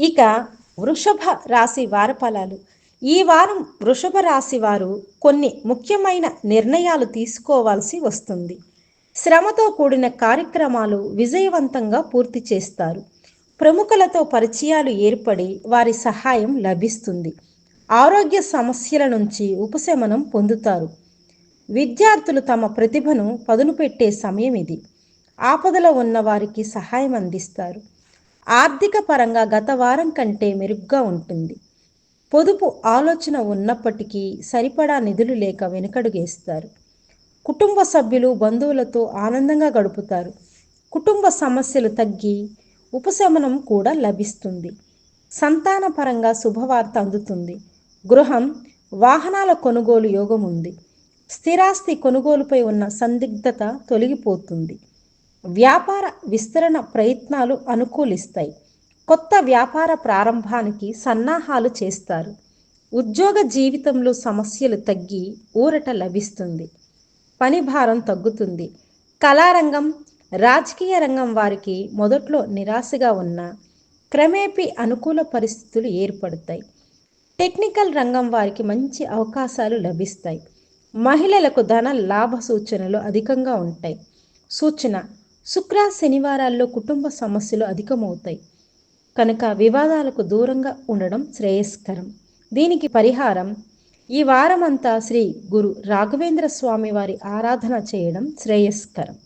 ఇక వృషభ రాశి వార ఫలాలు. ఈ వారం వృషభ రాశి వారు కొన్ని ముఖ్యమైన నిర్ణయాలు తీసుకోవాల్సి వస్తుంది. శ్రమతో కూడిన కార్యక్రమాలు విజయవంతంగా పూర్తి చేస్తారు. ప్రముఖులతో పరిచయాలు ఏర్పడి వారి సహాయం లభిస్తుంది. ఆరోగ్య సమస్యల నుంచి ఉపశమనం పొందుతారు. విద్యార్థులు తమ ప్రతిభను పదును పెట్టే సమయం ఇది. ఆపదలో ఉన్న వారికి సహాయం అందిస్తారు. ఆర్థిక పరంగా గత వారం కంటే మెరుగ్గా ఉంటుంది. పొదుపు ఆలోచన ఉన్నప్పటికీ సరిపడా నిధులు లేక వెనుకడుగేస్తారు. కుటుంబ సభ్యులు బంధువులతో ఆనందంగా గడుపుతారు. కుటుంబ సమస్యలు తగ్గి ఉపశమనం కూడా లభిస్తుంది. సంతానపరంగా శుభవార్త అందుతుంది. గృహం, వాహనాల కొనుగోలు యోగం ఉంది. స్థిరాస్తి కొనుగోలుపై ఉన్న సందిగ్ధత తొలగిపోతుంది. వ్యాపార విస్తరణ ప్రయత్నాలు అనుకూలిస్తాయి. కొత్త వ్యాపార ప్రారంభానికి సన్నాహాలు చేస్తారు. ఉద్యోగ జీవితంలో సమస్యలు తగ్గి ఊరట లభిస్తుంది. పని భారం తగ్గుతుంది. కళారంగం, రాజకీయ రంగం వారికి మొదట్లో నిరాశగా ఉన్న క్రమేపీ అనుకూల పరిస్థితులు ఏర్పడతాయి. టెక్నికల్ రంగం వారికి మంచి అవకాశాలు లభిస్తాయి. మహిళలకు ధన లాభ సూచనలు అధికంగా ఉంటాయి. సూచన: శుక్ర శనివారాల్లో కుటుంబ సమస్యలు అధికమవుతాయి కనుక వివాదాలకు దూరంగా ఉండడం శ్రేయస్కరం. దీనికి పరిహారం: ఈ వారమంతా శ్రీ గురు రాఘవేంద్ర స్వామి వారి ఆరాధన చేయడం శ్రేయస్కరం.